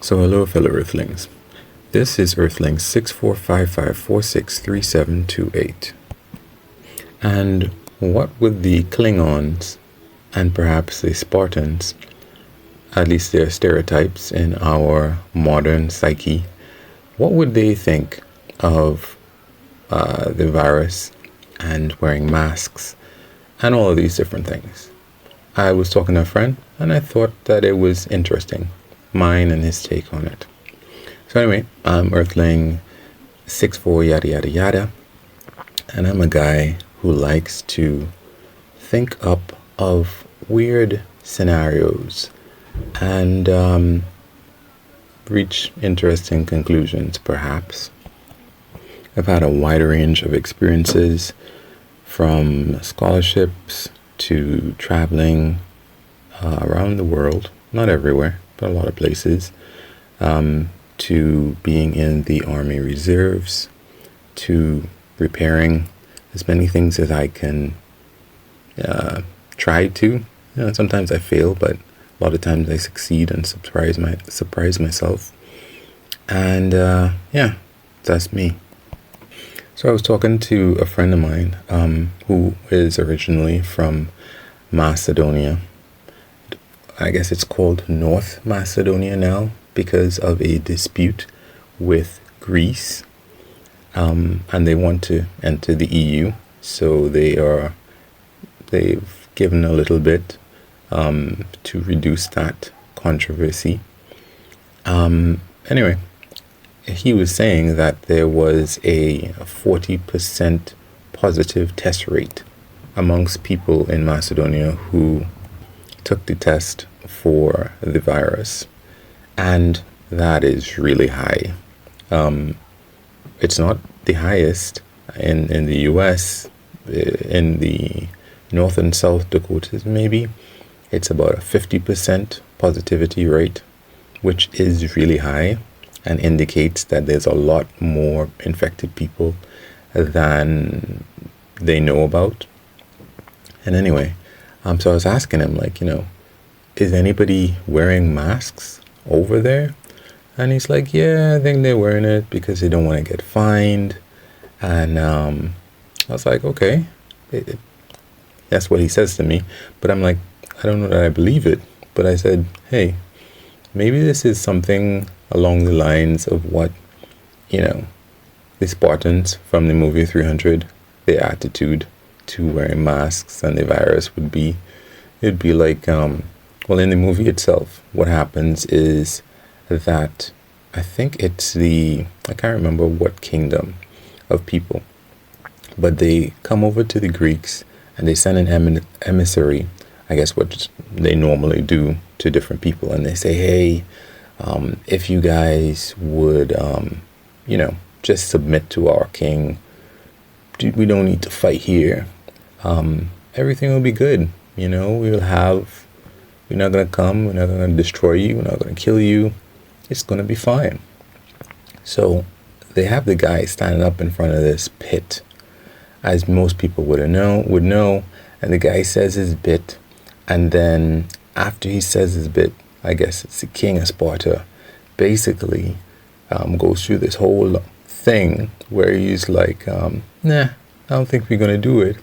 So hello fellow Earthlings. This is Earthling 6455463728. And what would the Klingons and perhaps the Spartans, at least their stereotypes in our modern psyche, what would they think of the virus and wearing masks and all of these different things? I was talking to a friend and I thought that it was interesting, mine and his take on it. So anyway, I'm Earthling 64 yada yada yada, and I'm a guy who likes to think up of weird scenarios and reach interesting conclusions, perhaps. I've had a wide range of experiences, from scholarships to traveling around the world, not everywhere, but a lot of places, to being in the Army Reserves, to repairing as many things as I can try to. Sometimes I fail, but a lot of times I succeed and surprise myself. And that's me. So I was talking to a friend of mine who is originally from Macedonia. I guess it's called North Macedonia now because of a dispute with Greece. And they want to enter the EU. So they've given a little bit to reduce that controversy. Anyway, he was saying that there was a 40% positive test rate amongst people in Macedonia who took the test for the virus, and that is really high. It's not the highest in the US. In the North and South Dakotas, maybe it's about a 50% positivity rate, which is really high and indicates that there's a lot more infected people than they know about. And anyway, so I was asking him, is anybody wearing masks over there? And he's like, yeah, I think they're wearing it because they don't want to get fined. And I was like, okay, that's what he says to me. But I'm like, I don't know that I believe it. But I said, hey, maybe this is something along the lines of what, the Spartans from the movie 300, their attitude to wearing masks and the virus would be. It'd be like, in the movie itself, what happens is that I think it's I can't remember what kingdom of people, but they come over to the Greeks and they send an emissary, I guess what they normally do to different people, and they say, hey, if you guys would, just submit to our king, we don't need to fight here. Everything will be good. We're not going to come, we're not going to destroy you, we're not going to kill you. It's going to be fine. So they have the guy standing up in front of this pit, as most people would know, and the guy says his bit, and then after he says his bit, I guess it's the king of Sparta, basically goes through this whole thing where he's like, nah, I don't think we're going to do it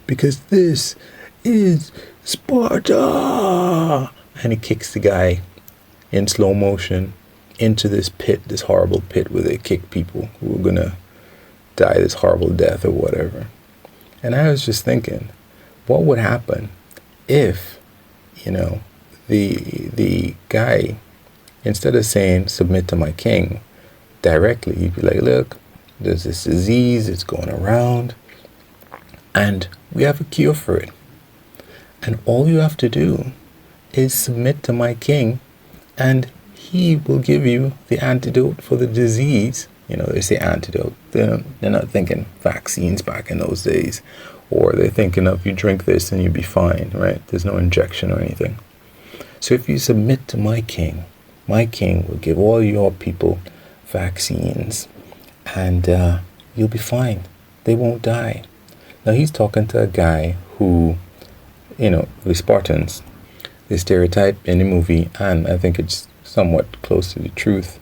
because this is Sparta. And he kicks the guy in slow motion into this pit, this horrible pit where they kick people who are going to die this horrible death or whatever. And I was just thinking, what would happen if, the guy, instead of saying submit to my king directly, he'd be like, look, there's this disease, it's going around, and we have a cure for it. And all you have to do is submit to my king, and he will give you the antidote for the disease. They say antidote. They're not thinking vaccines back in those days. Or they're thinking of you drink this and you'll be fine, right? There's no injection or anything. So if you submit to my king will give all your people vaccines and you'll be fine. They won't die. Now he's talking to a guy who, the Spartans, the stereotype in the movie, and I think it's somewhat close to the truth,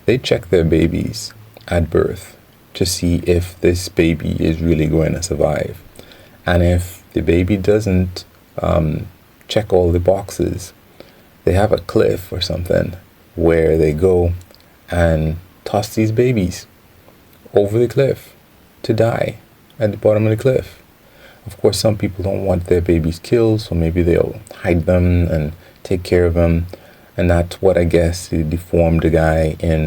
they check their babies at birth to see if this baby is really going to survive. And if the baby doesn't check all the boxes, they have a cliff or something where they go and toss these babies over the cliff to die at the bottom of the cliff. Of course, some people don't want their babies killed, so maybe they'll hide them and take care of them. And that's what I guess the deformed guy in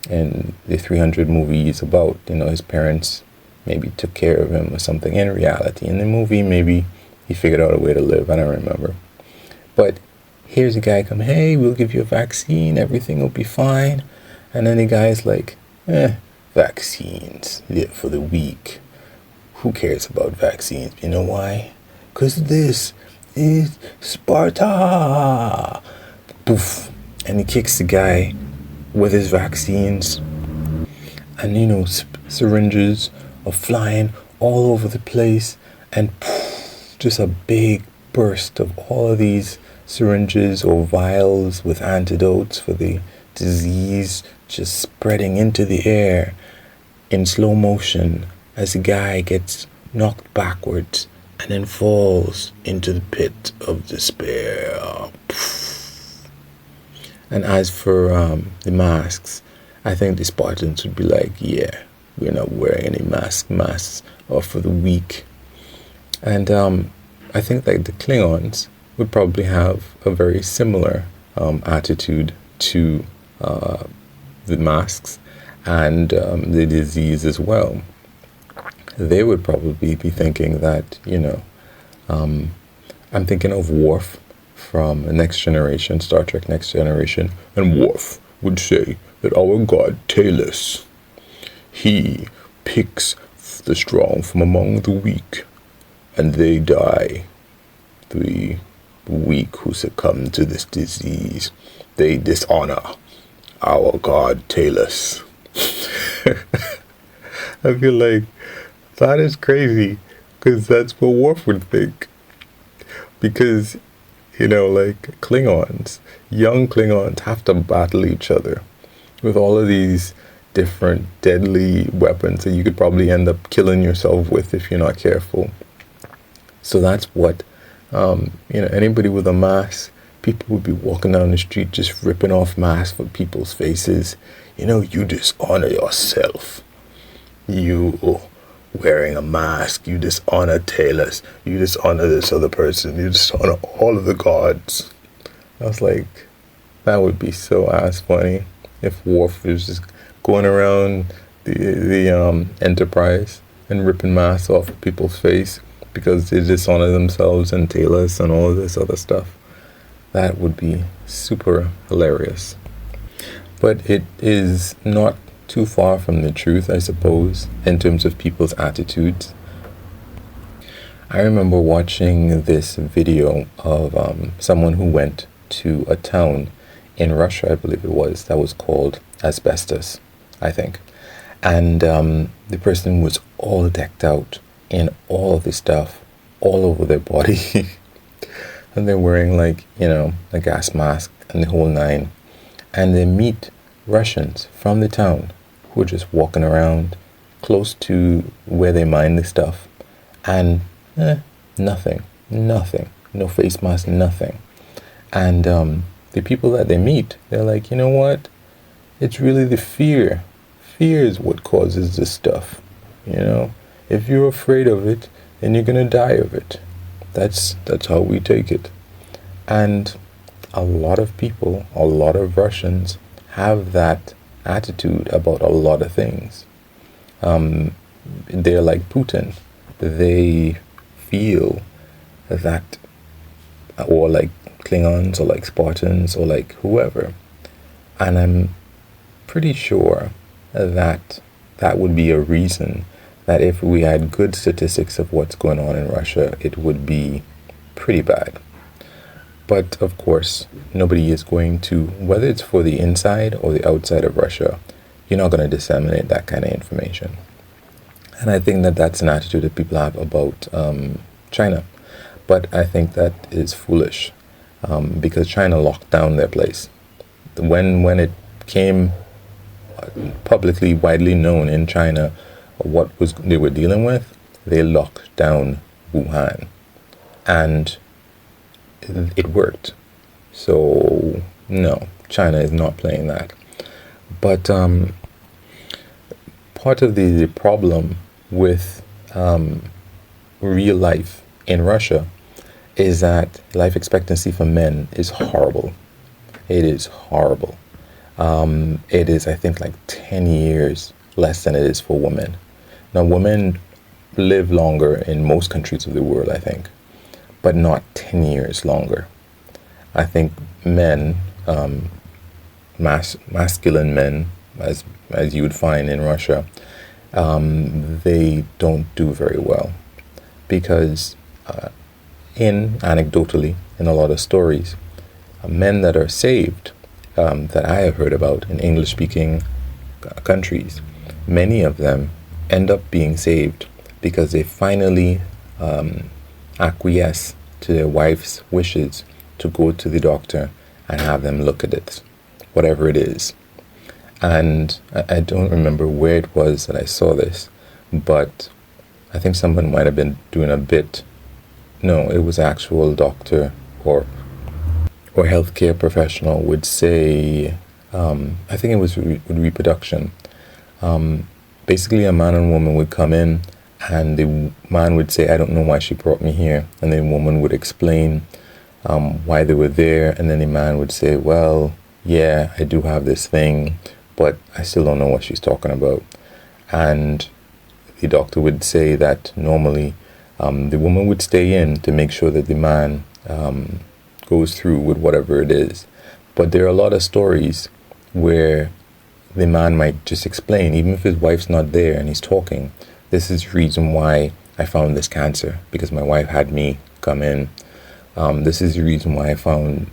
the 300 movie is about. You know, his parents maybe took care of him or something. In reality, in the movie, maybe he figured out a way to live. I don't remember. But here's a guy come, hey, we'll give you a vaccine. Everything will be fine. And then the guy's like, vaccines, yeah, for the weak. Who cares about vaccines? You know why? Because this is Sparta. Poof. And he kicks the guy with his vaccines. And, you know, syringes are flying all over the place. And poof, just a big burst of all of these syringes or vials with antidotes for the disease just spreading into the air in slow motion as the guy gets knocked backwards and then falls into the pit of despair. And as for the masks, I think the Spartans would be like, yeah, we're not wearing any masks are for the weak. And I think like the Klingons would probably have a very similar attitude to the masks and the disease as well. They would probably be thinking that, you know, I'm thinking of Worf from Next Generation, Star Trek Next Generation, and Worf would say that our god Talus, he picks the strong from among the weak, and they die. The weak who succumb to this disease, they dishonor our god Talus. I feel like that is crazy, because that's what Worf would think. Because, you know, like Klingons, young Klingons have to battle each other with all of these different deadly weapons that you could probably end up killing yourself with if you're not careful. So that's what, you know, anybody with a mask, people would be walking down the street just ripping off masks from people's faces. You know, you dishonor yourself. You wearing a mask, you dishonor Talus, you dishonor this other person, you dishonor all of the gods. I was like, that would be so ass funny if Worf was just going around the Enterprise and ripping masks off of people's face because they dishonor themselves and Talus and all of this other stuff. That would be super hilarious. But it is not too far from the truth, I suppose, in terms of people's attitudes. I remember watching this video of someone who went to a town in Russia, I believe it was, that was called Asbestos, I think. And the person was all decked out in all of this stuff all over their body. And they're wearing, like, you know, a gas mask and the whole nine. And they meet Russians from the town who are just walking around close to where they mine the stuff. And nothing. No face mask, nothing. And the people that they meet, they're like, you know what? It's really the fear. Fear is what causes this stuff. You know? If you're afraid of it, then you're going to die of it. That's how we take it. And a lot of people, a lot of Russians have that attitude about a lot of things. They're like Putin. They feel that, or like Klingons, or like Spartans, or like whoever. And I'm pretty sure that that would be a reason that if we had good statistics of what's going on in Russia, it would be pretty bad. But of course, nobody is going to, whether it's for the inside or the outside of Russia, you're not going to disseminate that kind of information. And I think that that's an attitude that people have about China. But I think that is foolish because China locked down their place. when it came publicly widely known in China what was they were dealing with, they locked down Wuhan, and it worked. So no, China is not playing that. But part of the problem with real life in Russia is that life expectancy for men is horrible. It is horrible. It is, I think, like 10 years less than it is for women. Now, women live longer in most countries of the world, I think, but not 10 years longer. I think men, masculine men, as you would find in Russia, they don't do very well because, anecdotally, in a lot of stories, men that are saved, that I have heard about in English-speaking countries, many of them end up being saved because they finally acquiesce to their wife's wishes to go to the doctor and have them look at it, whatever it is. And I don't remember where it was that I saw this, but I think someone might have been doing a bit. No, it was actual doctor or healthcare professional would say, I think it was with reproduction. Basically, a man and woman would come in, and the man would say, "I don't know why she brought me here," and the woman would explain why they were there, and then the man would say, "Well, yeah, I do have this thing, but I still don't know what she's talking about." And the doctor would say that normally the woman would stay in to make sure that the man goes through with whatever it is. But there are a lot of stories where the man might just explain, even if his wife's not there and he's talking, "This is the reason why I found this cancer, because my wife had me come in. This is the reason why I found,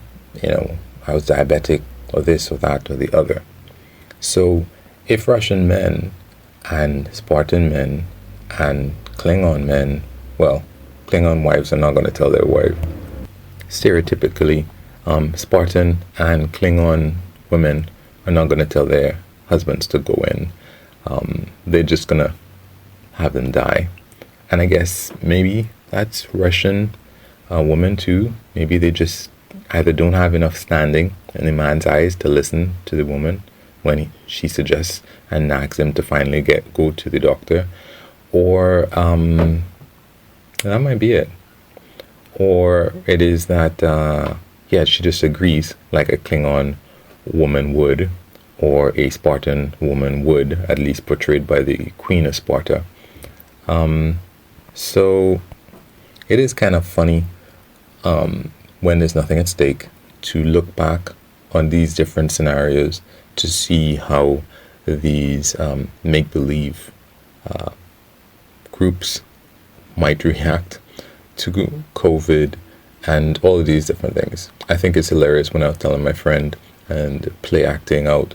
I was diabetic, or this or that or the other." So if Russian men and Spartan men and Klingon men, well, Klingon wives are not going to tell their wife. Stereotypically, Spartan and Klingon women are not going to tell their husbands to go in. They're just going to have them die. And I guess maybe that's Russian women too. Maybe they just either don't have enough standing in the man's eyes to listen to the woman when she suggests and nags him to finally go to the doctor, or that might be it. Or it is that, she just agrees like a Klingon woman would, or a Spartan woman would, at least portrayed by the Queen of Sparta. So it is kind of funny when there's nothing at stake to look back on these different scenarios to see how these make-believe groups might react to COVID and all of these different things. I think it's hilarious when I was telling my friend and play acting out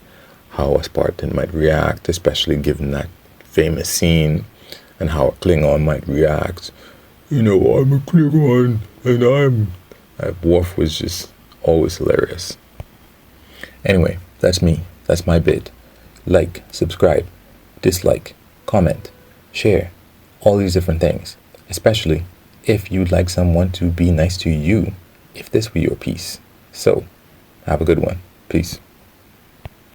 how a Spartan might react, especially given that famous scene, and how a Klingon might react. I'm a Klingon, and Worf was just always hilarious. Anyway, that's me. That's my bit. Like, subscribe, dislike, comment, share, all these different things, especially if you'd like someone to be nice to you, if this were your piece. So, have a good one. Peace.